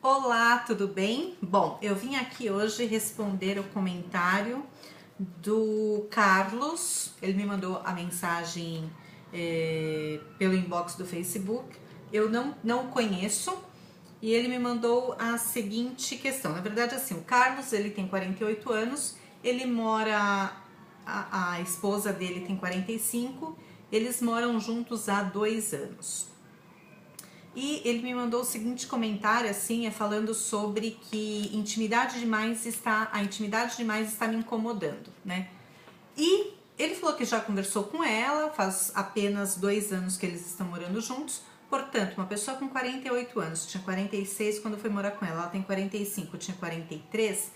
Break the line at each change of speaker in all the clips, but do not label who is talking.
Olá, tudo bem? Bom, eu vim aqui hoje responder o comentário do Carlos. Ele me mandou a mensagem pelo inbox do Facebook. Eu não o conheço e ele me mandou a seguinte questão. Na verdade, assim, o Carlos, ele tem 48 anos, ele mora, a esposa dele tem 45, eles moram juntos há 2 anos. E ele me mandou o seguinte comentário, assim, falando sobre que a intimidade demais está me incomodando, né? E ele falou que já conversou com ela, faz apenas 2 anos que eles estão morando juntos. Portanto, uma pessoa com 48 anos, tinha 46 quando foi morar com ela tem 45, tinha 43.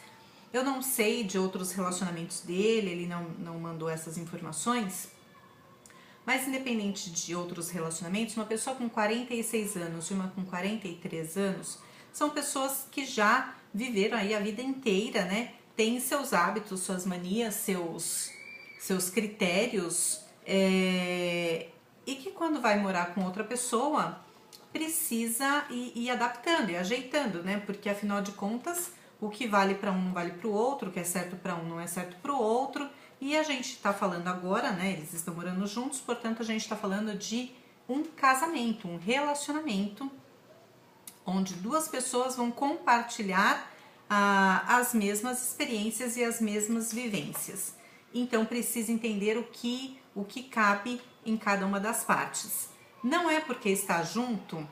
Eu não sei de outros relacionamentos dele, ele não mandou essas informações. Mas independente de outros relacionamentos, uma pessoa com 46 anos e uma com 43 anos são pessoas que já viveram aí a vida inteira, né? Tem seus hábitos, suas manias, seus critérios, e que quando vai morar com outra pessoa precisa ir adaptando e ajeitando, né? Porque afinal de contas, o que vale para um não vale para o outro, o que é certo para um não é certo para o outro. E a gente está falando agora, né? Eles estão morando juntos, portanto a gente está falando de um casamento, um relacionamento, onde 2 pessoas vão compartilhar as mesmas experiências e as mesmas vivências. Então precisa entender o que cabe em cada uma das partes. Não é porque está junto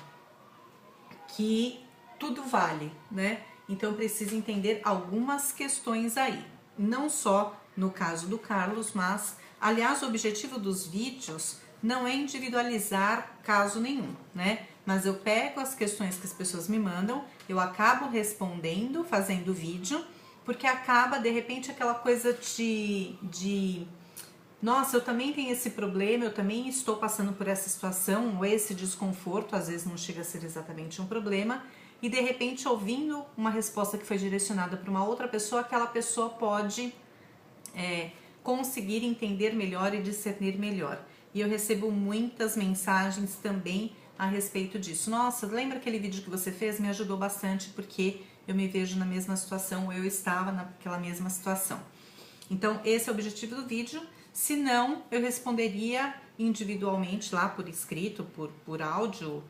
que tudo vale, né? Então precisa entender algumas questões aí, não só no caso do Carlos, mas, aliás, o objetivo dos vídeos não é individualizar caso nenhum, né? Mas eu pego as questões que as pessoas me mandam, eu acabo respondendo, fazendo vídeo, porque acaba, de repente, aquela coisa de nossa, eu também tenho esse problema, eu também estou passando por essa situação, ou esse desconforto, às vezes não chega a ser exatamente um problema, e de repente, ouvindo uma resposta que foi direcionada para uma outra pessoa, aquela pessoa pode conseguir entender melhor e discernir melhor. E eu recebo muitas mensagens também a respeito disso. Nossa, lembra aquele vídeo que você fez? Me ajudou bastante porque eu me vejo na mesma situação, eu estava naquela mesma situação. Então, esse é o objetivo do vídeo. Se não, eu responderia individualmente lá por escrito, por áudio,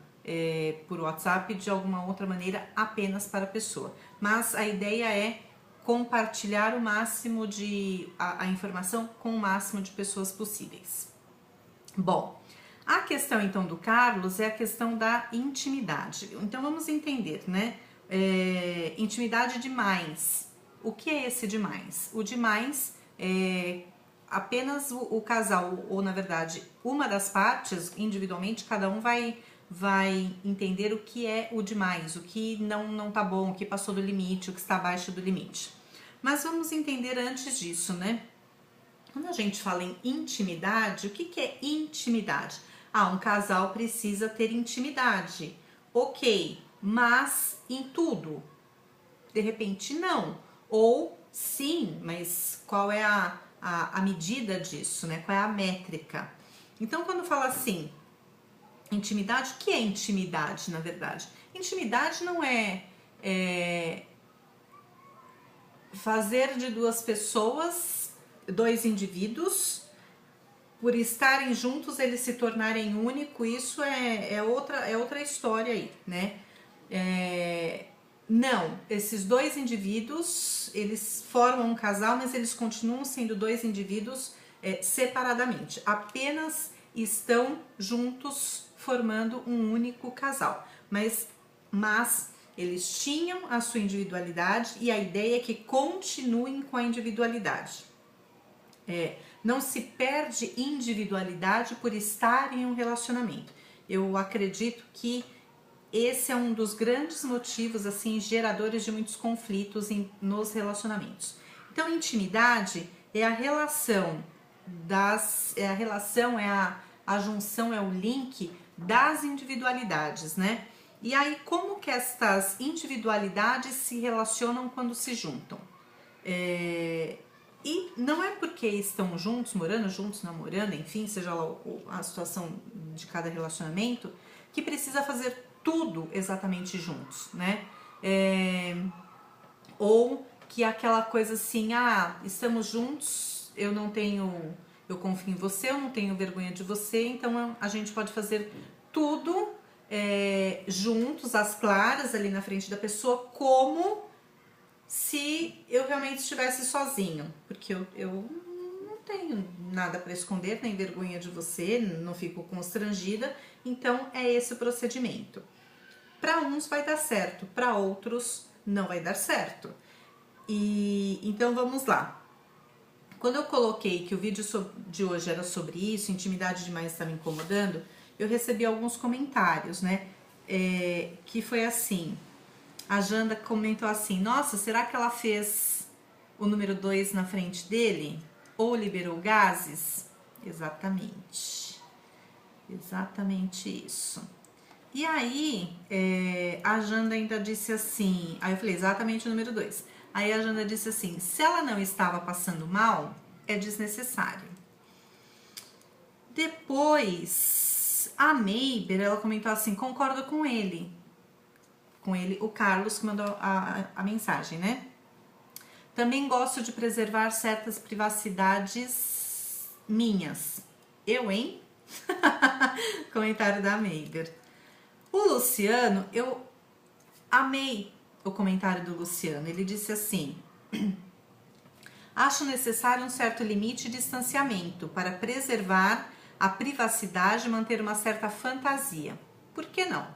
por WhatsApp, de alguma outra maneira, apenas para a pessoa. Mas a ideia é compartilhar o máximo a informação com o máximo de pessoas possíveis. Bom, a questão então do Carlos é a questão da intimidade. Então vamos entender, né? Intimidade demais. O que é esse demais? O demais é apenas o casal, ou na verdade uma das partes, individualmente, cada um vai entender o que é o demais, o que não tá bom, o que passou do limite, o que está abaixo do limite. Mas vamos entender antes disso, né? Quando a gente fala em intimidade, o que é intimidade? Um casal precisa ter intimidade. Ok, mas em tudo? De repente não. Ou sim, mas qual é a medida disso, né? Qual é a métrica? Então, quando fala assim, intimidade, o que é intimidade, na verdade? Intimidade não é fazer de 2 pessoas, 2 indivíduos, por estarem juntos eles se tornarem único. Isso é outra história aí, né? Não, esses 2 indivíduos, eles formam um casal, mas eles continuam sendo 2 indivíduos separadamente, apenas estão juntos formando um único casal, mas eles tinham a sua individualidade e a ideia é que continuem com a individualidade. Não se perde individualidade por estar em um relacionamento. Eu acredito que esse é um dos grandes motivos, assim, geradores de muitos conflitos nos relacionamentos. Então, intimidade é a relação a junção, é o link das individualidades, né? E aí, como que estas individualidades se relacionam quando se juntam? E não é porque estão juntos, morando juntos, namorando, enfim, seja lá a situação de cada relacionamento, que precisa fazer tudo exatamente juntos, né? ou que aquela coisa assim, estamos juntos, eu confio em você, eu não tenho vergonha de você, então a gente pode fazer tudo juntos, às claras, ali na frente da pessoa, como se eu realmente estivesse sozinho, porque eu não tenho nada para esconder, nem vergonha de você, não fico constrangida, então é esse o procedimento. Para uns vai dar certo, para outros não vai dar certo. E então vamos lá. Quando eu coloquei que o vídeo de hoje era sobre isso, intimidade demais está me incomodando, eu recebi alguns comentários, né? Que foi assim, a Janda comentou assim, nossa, será que ela fez o número 2 na frente dele? Ou liberou gases? Exatamente. Exatamente isso. E aí, a Janda ainda disse assim, aí eu falei, exatamente o número 2. Aí a Janda disse assim, se ela não estava passando mal, é desnecessário. Depois, a Meiber, ela comentou assim, concordo com ele, o Carlos, que mandou a mensagem, né? Também gosto de preservar certas privacidades minhas. Eu, hein? Comentário da Meiber. O Luciano, eu amei o comentário do Luciano. Ele disse assim, acho necessário um certo limite de distanciamento para preservar a privacidade e manter uma certa fantasia. Por que não?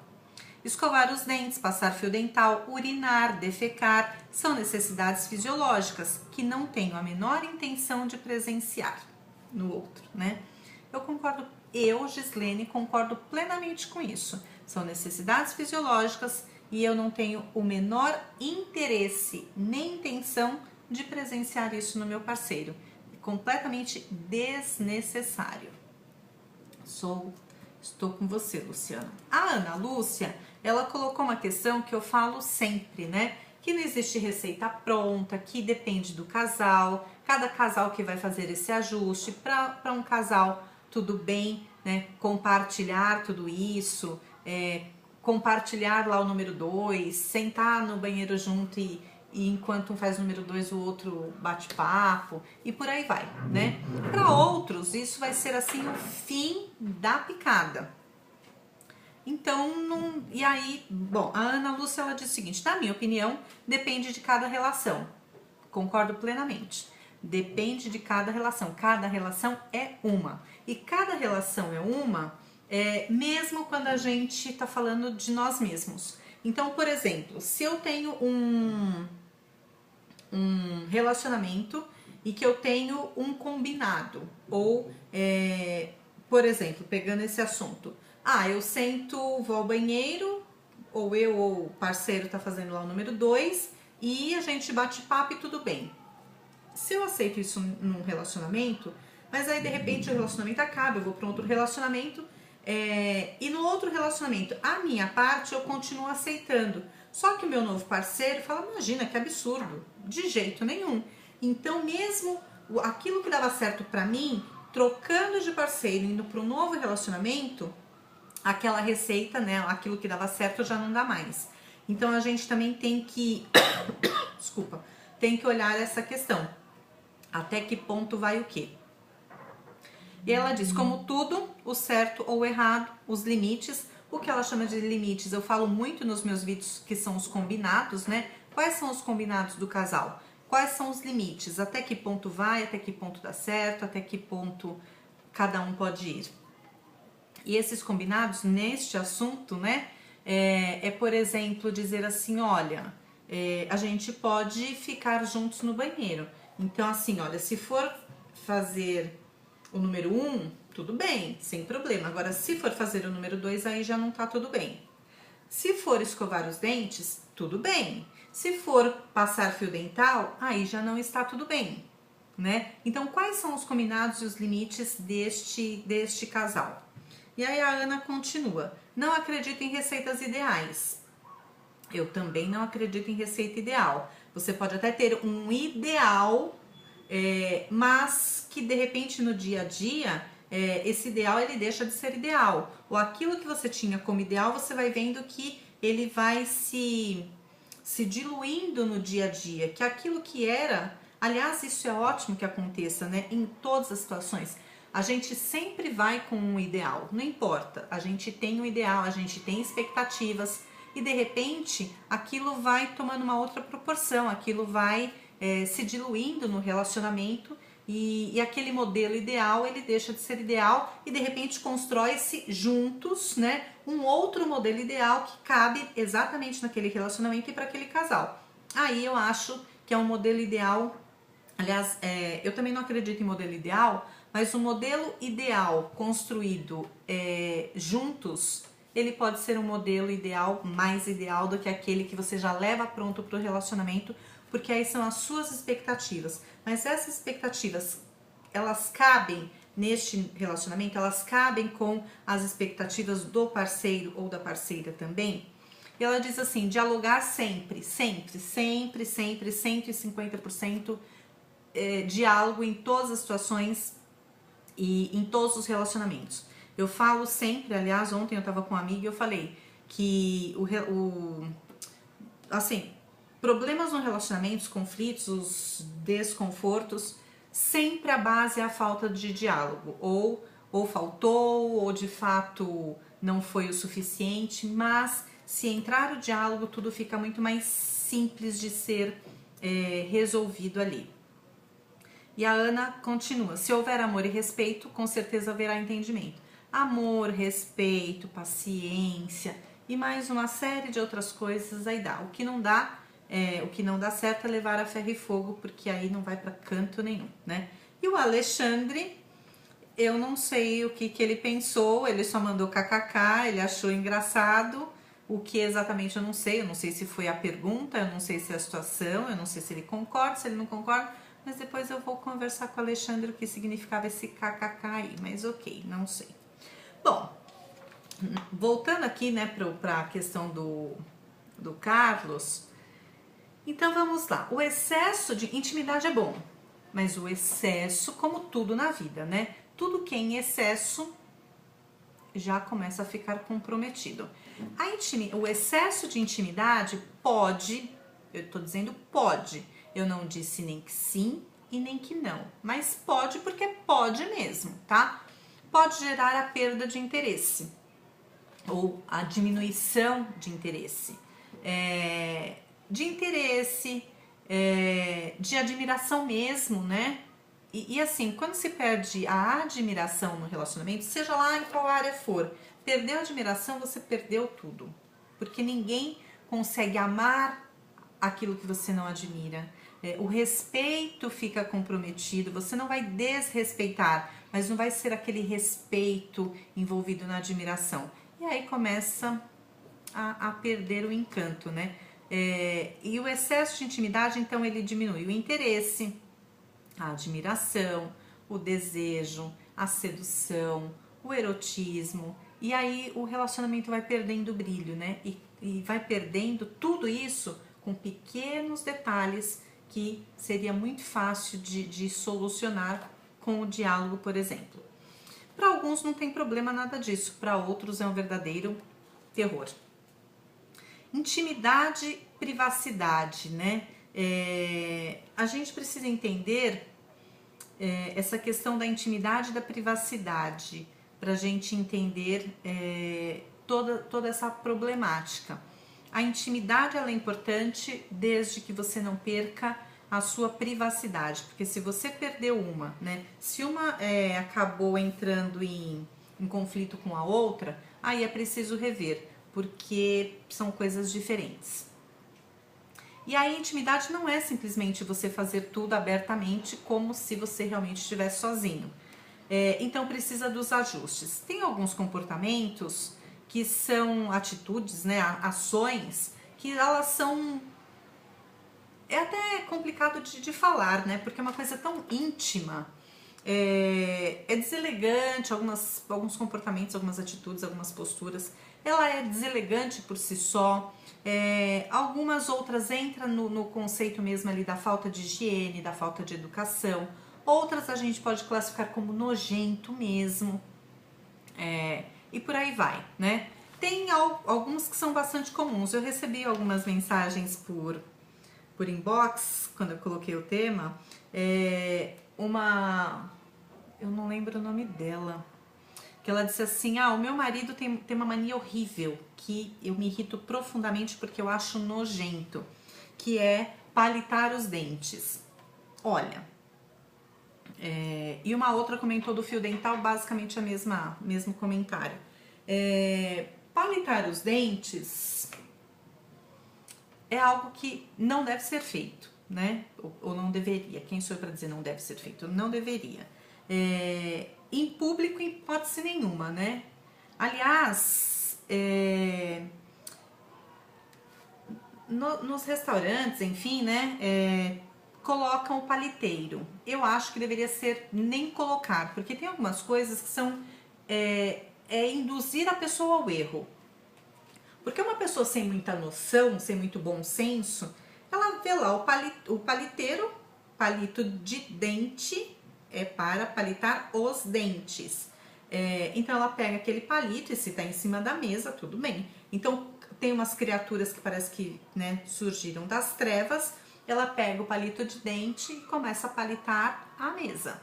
Escovar os dentes, passar fio dental, urinar, defecar, são necessidades fisiológicas que não tenho a menor intenção de presenciar no outro, né? Eu, Gislene, concordo plenamente com isso. São necessidades fisiológicas e eu não tenho o menor interesse nem intenção de presenciar isso no meu parceiro. É completamente desnecessário. Estou com você, Luciana. A Ana Lúcia, ela colocou uma questão que eu falo sempre, né? Que não existe receita pronta, que depende do casal, cada casal que vai fazer esse ajuste. Para um casal, tudo bem, né? Compartilhar tudo isso, compartilhar lá o número 2, sentar no banheiro junto e enquanto um faz o número 2, o outro bate papo e por aí vai, né? Para outros, isso vai ser assim o fim da picada. Então, e aí, bom, a Ana Lúcia, ela diz o seguinte, na minha opinião, depende de cada relação. Concordo plenamente. Depende de cada relação é uma. E cada relação é uma, mesmo quando a gente está falando de nós mesmos. Então, por exemplo, se eu tenho um relacionamento e que eu tenho um combinado, ou, por exemplo, pegando esse assunto, eu sento, vou ao banheiro, ou o parceiro tá fazendo lá o número 2 e a gente bate papo e tudo bem. Se eu aceito isso num relacionamento, mas aí de repente o relacionamento acaba, eu vou para outro relacionamento, e no outro relacionamento, a minha parte eu continuo aceitando. Só que o meu novo parceiro fala, imagina, que absurdo, de jeito nenhum. Então mesmo aquilo que dava certo para mim, trocando de parceiro, indo para um novo relacionamento, aquela receita, né, aquilo que dava certo já não dá mais. Então a gente também tem que, tem que olhar essa questão. Até que ponto vai o quê? E ela diz, como tudo, o certo ou o errado, os limites. O que ela chama de limites, eu falo muito nos meus vídeos, que são os combinados, né? Quais são os combinados do casal? Quais são os limites? Até que ponto vai, até que ponto dá certo, até que ponto cada um pode ir. E esses combinados neste assunto, né? Por exemplo, dizer assim, olha, a gente pode ficar juntos no banheiro. Então, assim, olha, se for fazer o número 1, tudo bem, sem problema. Agora, se for fazer o número 2, aí já não tá tudo bem. Se for escovar os dentes, tudo bem. Se for passar fio dental, aí já não está tudo bem, né? Então, quais são os combinados e os limites deste casal? E aí a Ana continua, não acredito em receitas ideais. Eu também não acredito em receita ideal. Você pode até ter um ideal, mas que de repente no dia a dia, esse ideal ele deixa de ser ideal. Ou aquilo que você tinha como ideal, você vai vendo que ele vai se se diluindo no dia a dia, que aquilo que era, aliás, isso é ótimo que aconteça, né? Em todas as situações. A gente sempre vai com um ideal, não importa, a gente tem um ideal, a gente tem expectativas e de repente aquilo vai tomando uma outra proporção, aquilo vai se diluindo no relacionamento e aquele modelo ideal ele deixa de ser ideal e de repente constrói-se juntos, né, um outro modelo ideal que cabe exatamente naquele relacionamento e para aquele casal. Aí eu acho que é um modelo ideal. Aliás, eu também não acredito em modelo ideal, mas o modelo ideal construído juntos, ele pode ser um modelo ideal, mais ideal do que aquele que você já leva pronto para o relacionamento, porque aí são as suas expectativas. Mas essas expectativas, elas cabem neste relacionamento, elas cabem com as expectativas do parceiro ou da parceira também. E ela diz assim, dialogar sempre, sempre, sempre, sempre, 150% diálogo em todas as situações e em todos os relacionamentos. Eu falo sempre, aliás, ontem eu estava com uma amiga e eu falei que assim, problemas no relacionamento, os conflitos, os desconfortos, sempre a base é a falta de diálogo, ou faltou, ou de fato não foi o suficiente, mas se entrar o diálogo, tudo fica muito mais simples de ser resolvido ali. E a Ana continua, se houver amor e respeito, com certeza haverá entendimento. Amor, respeito, paciência e mais uma série de outras coisas aí dá. O que não dá certo é levar a ferro e fogo, porque aí não vai para canto nenhum, né? E o Alexandre, eu não sei o que ele pensou, ele só mandou kkk, ele achou engraçado, o que exatamente eu não sei se foi a pergunta, eu não sei se é a situação, eu não sei se ele concorda, se ele não concorda, mas depois eu vou conversar com o Alexandre o que significava esse kkk aí, mas ok, não sei. Bom, voltando aqui, né, para a questão do Carlos, então vamos lá. O excesso de intimidade é bom, mas o excesso, como tudo na vida, né? Tudo que é em excesso já começa a ficar comprometido. O excesso de intimidade pode, eu tô dizendo pode, eu não disse nem que sim e nem que não, mas pode porque pode mesmo, tá? Pode gerar a perda de interesse ou a diminuição de interesse, de admiração mesmo, né? E assim, quando se perde a admiração no relacionamento, seja lá em qual área for, perdeu a admiração, você perdeu tudo. Porque ninguém consegue amar aquilo que você não admira. O respeito fica comprometido, você não vai desrespeitar, mas não vai ser aquele respeito envolvido na admiração. E aí começa a perder o encanto, né? E o excesso de intimidade, então, ele diminui o interesse, a admiração, o desejo, a sedução, o erotismo, e aí o relacionamento vai perdendo o brilho, né? E vai perdendo tudo isso com pequenos detalhes que seria muito fácil de solucionar com o diálogo, por exemplo. Para alguns não tem problema nada disso, para outros é um verdadeiro terror. Intimidade, privacidade, né? A gente precisa entender essa questão da intimidade e da privacidade para a gente entender toda essa problemática. A intimidade ela é importante desde que você não perca a sua privacidade, porque se você perdeu uma, né? Se uma acabou entrando em conflito com a outra, aí é preciso rever, porque são coisas diferentes. E a intimidade não é simplesmente você fazer tudo abertamente como se você realmente estivesse sozinho. Então precisa dos ajustes. Tem alguns comportamentos que são atitudes, né, ações, que elas são... É até complicado de falar, né, porque é uma coisa tão íntima. É deselegante, alguns comportamentos, algumas atitudes, algumas posturas. Ela é deselegante por si só. Algumas outras entram no conceito mesmo ali da falta de higiene, da falta de educação. Outras a gente pode classificar como nojento mesmo. E por aí vai, né? tem alguns que são bastante comuns. Eu recebi algumas mensagens por inbox, quando eu coloquei o tema. Eu não lembro o nome dela. Que ela disse assim, o meu marido tem uma mania horrível, que eu me irrito profundamente porque eu acho nojento, que é palitar os dentes. Olha, e uma outra comentou do fio dental, basicamente mesmo comentário. Palitar os dentes é algo que não deve ser feito, né? Ou não deveria. Quem sou eu para dizer não deve ser feito? Não deveria. Em público, em hipótese nenhuma, né? Aliás, nos restaurantes, enfim, né? Colocam o paliteiro. Eu acho que deveria ser nem colocar, porque tem algumas coisas que são induzir a pessoa ao erro. Porque uma pessoa sem muita noção, sem muito bom senso, ela vê lá o paliteiro, palito de dente, é para palitar os dentes. Então ela pega aquele palito e se tá em cima da mesa, tudo bem. Então tem umas criaturas que parece que, né, surgiram das trevas, ela pega o palito de dente e começa a palitar a mesa.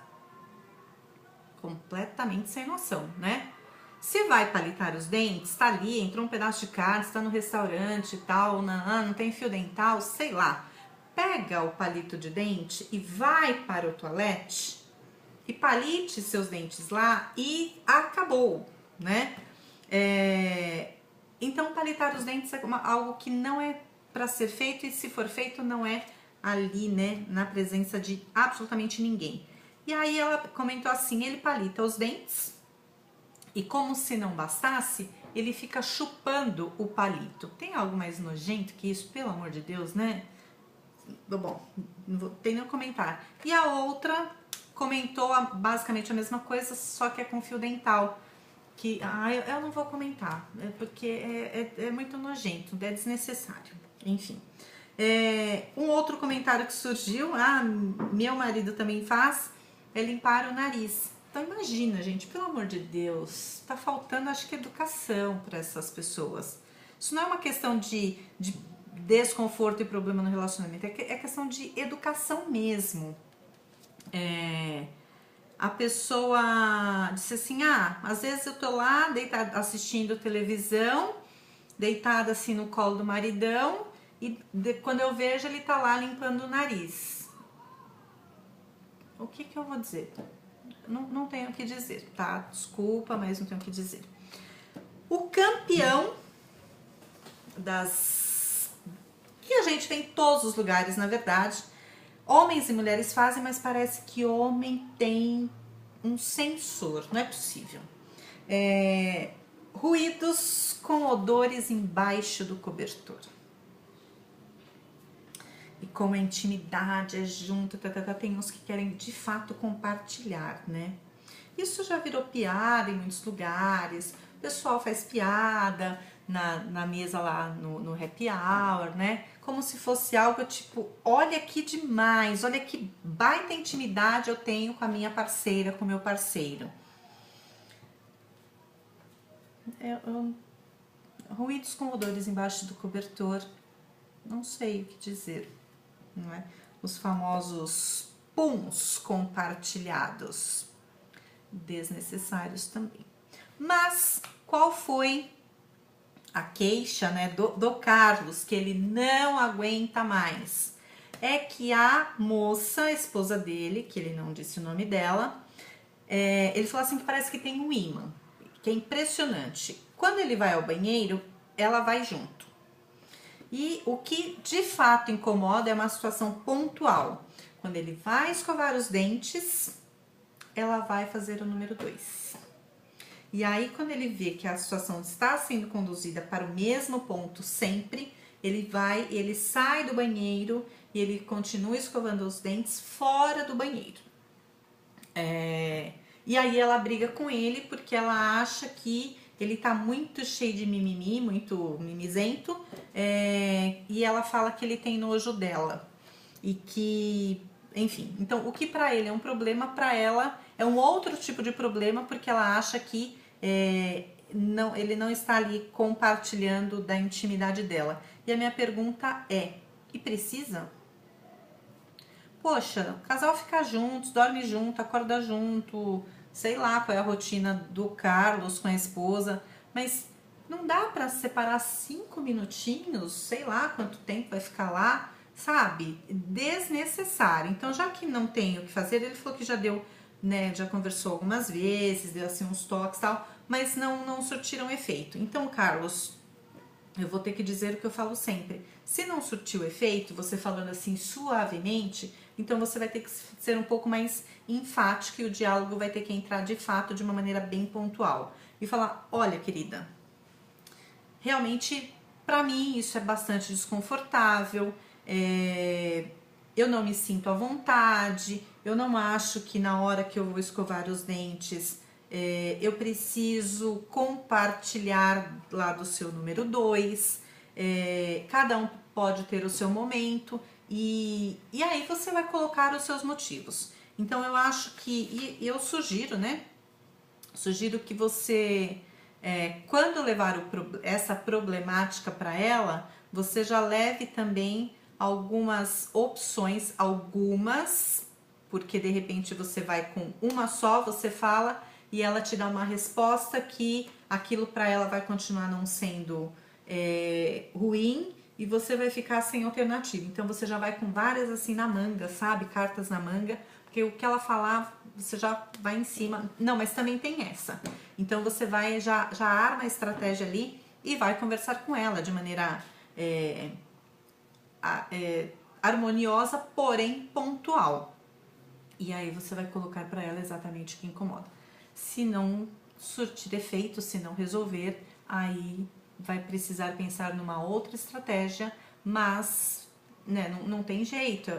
Completamente sem noção, né? Se vai palitar os dentes, tá ali, entrou um pedaço de carne, está no restaurante e tal, não tem fio dental, sei lá. Pega o palito de dente e vai para o toalete e palite seus dentes lá e acabou, né? Então, palitar os dentes é algo que não é para ser feito e se for feito não é ali, né, na presença de absolutamente ninguém. E aí ela comentou assim, ele palita os dentes e como se não bastasse, ele fica chupando o palito. Tem algo mais nojento que isso, pelo amor de Deus, né? Bom, não vou ter nenhum comentário. E a outra comentou basicamente a mesma coisa, só que é com fio dental. Que eu não vou comentar, porque é muito nojento, é desnecessário. Enfim. Um outro comentário que surgiu, meu marido também faz, é limpar o nariz. Então imagina, gente, pelo amor de Deus, tá faltando, acho que, educação para essas pessoas. Isso não é uma questão de desconforto e problema no relacionamento, é questão de educação mesmo. A pessoa disse assim, às vezes eu tô lá deitada assistindo televisão, deitada assim no colo do maridão, e quando eu vejo ele tá lá limpando o nariz. O que eu vou dizer? Não tenho o que dizer, tá? Desculpa, mas não tenho o que dizer. O campeão que a gente tem em todos os lugares, na verdade, homens e mulheres fazem, mas parece que homem tem um sensor, não é possível. Ruídos com odores embaixo do cobertor. E como a intimidade é junto, tem uns que querem de fato compartilhar, né? Isso já virou piada em muitos lugares. O pessoal faz piada na mesa lá no happy hour, né? Como se fosse algo tipo, olha que demais, olha que baita intimidade eu tenho com a minha parceira, com o meu parceiro. Ruídos com odores embaixo do cobertor, não sei o que dizer, não é? Os famosos puns compartilhados, desnecessários também. Mas qual foi a queixa, né, do Carlos, que ele não aguenta mais? É que a moça, a esposa dele, que ele não disse o nome dela, ele falou assim que parece que tem um ímã, que é impressionante. Quando ele vai ao banheiro, ela vai junto. E o que de fato incomoda é uma situação pontual. Quando ele vai escovar os dentes, ela vai fazer o número 2. E aí, quando ele vê que a situação está sendo conduzida para o mesmo ponto sempre, ele sai do banheiro e ele continua escovando os dentes fora do banheiro. E aí ela briga com ele porque ela acha que ele tá muito cheio de mimimi, muito mimizento, e ela fala que ele tem nojo dela. E que, enfim, então o que pra ele é um problema, pra ela é um outro tipo de problema, porque ela acha que não, ele não está ali compartilhando da intimidade dela. E a minha pergunta é, e precisa? Poxa, o casal fica juntos, dorme junto, acorda junto, sei lá qual é a rotina do Carlos com a esposa, mas não dá para separar 5 minutinhos, sei lá quanto tempo vai ficar lá, sabe? Desnecessário. Então, já que não tem o que fazer, ele falou que já deu, né, já conversou algumas vezes, deu assim uns toques e tal, mas não surtiram efeito. Então, Carlos, eu vou ter que dizer o que eu falo sempre. Se não surtiu efeito, você falando assim suavemente, então você vai ter que ser um pouco mais enfático e o diálogo vai ter que entrar de fato de uma maneira bem pontual. E falar, olha querida, realmente para mim isso é bastante desconfortável, eu não me sinto à vontade, eu não acho que na hora que eu vou escovar os dentes eu preciso compartilhar lá do seu número 2, cada um pode ter o seu momento e aí você vai colocar os seus motivos. Então eu acho que, e eu sugiro, né? Sugiro que você, quando levar essa problemática para ela, você já leve também algumas opções, porque de repente você vai com uma só, você fala e ela te dá uma resposta que aquilo para ela vai continuar não sendo ruim e você vai ficar sem alternativa. Então você já vai com várias assim na manga, sabe? Cartas na manga, porque o que ela falar, você já vai em cima. Não, mas também tem essa. Então você vai, já arma a estratégia ali e vai conversar com ela de maneira harmoniosa, porém pontual. E aí você vai colocar para ela exatamente o que incomoda. Se não surtir efeito, se não resolver, aí vai precisar pensar numa outra estratégia, mas né, não tem jeito,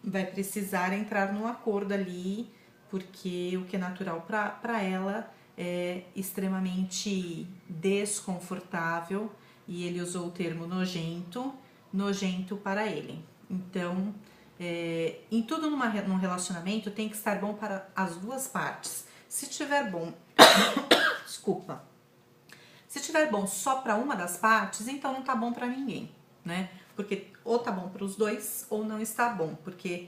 vai precisar entrar num acordo ali, porque o que é natural para ela é extremamente desconfortável, e ele usou o termo nojento para ele. Então, em tudo num relacionamento tem que estar bom para as duas partes. Se tiver bom, desculpa, se tiver bom só para uma das partes, então não tá bom para ninguém, né? Porque ou tá bom para os dois ou não está bom, porque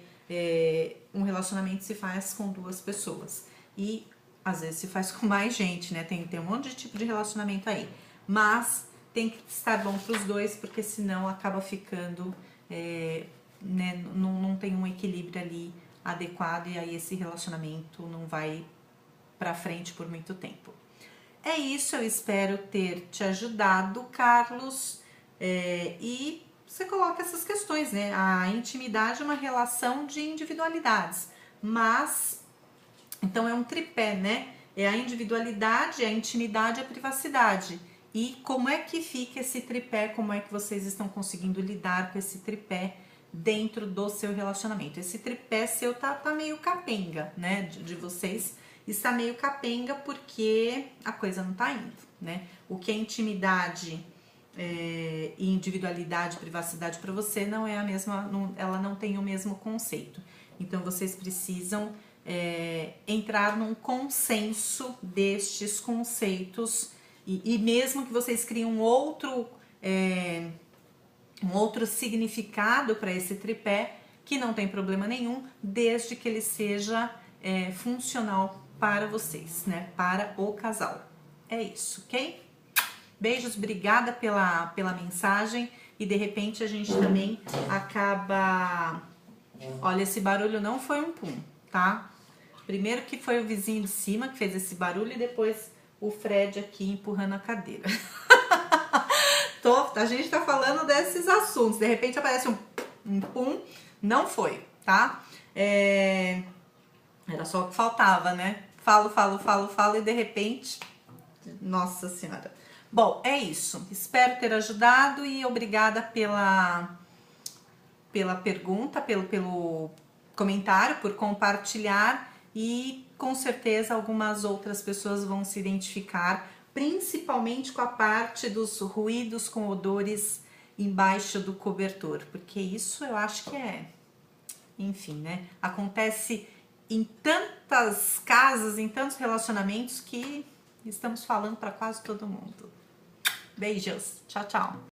um relacionamento se faz com duas pessoas e às vezes se faz com mais gente, né? Tem um monte de tipo de relacionamento aí, mas tem que estar bom para os dois, porque senão acaba ficando né, não tem um equilíbrio ali adequado e aí esse relacionamento não vai para frente por muito tempo. É isso, eu espero ter te ajudado, Carlos, e você coloca essas questões, né? A intimidade é uma relação de individualidades, mas então é um tripé, né? É a individualidade, a intimidade e a privacidade. E como é que fica esse tripé? Como é que vocês estão conseguindo lidar com esse tripé dentro do seu relacionamento? Esse tripé seu tá meio capenga, né? De vocês está meio capenga porque a coisa não tá indo, né? O que é intimidade e individualidade, privacidade para você não é a mesma, ela não tem o mesmo conceito. Então vocês precisam entrar num consenso destes conceitos e mesmo que vocês criem um outro significado para esse tripé, que não tem problema nenhum, desde que ele seja funcional para vocês, né? Para o casal. É isso, ok? Beijos, obrigada pela mensagem e de repente a gente também acaba... Olha, esse barulho não foi um pum, tá? Primeiro que foi o vizinho de cima que fez esse barulho e depois o Fred aqui empurrando a cadeira. A gente tá falando desses assuntos, de repente aparece um pum, não foi, tá? Era só o que faltava, né? Falo e de repente... Nossa Senhora. Bom, é isso. Espero ter ajudado e obrigada pela pergunta, pelo comentário, por compartilhar e com certeza algumas outras pessoas vão se identificar, principalmente com a parte dos ruídos com odores embaixo do cobertor, porque isso eu acho que enfim, né? Acontece em tantas casas, em tantos relacionamentos que estamos falando para quase todo mundo. Beijos, tchau, tchau.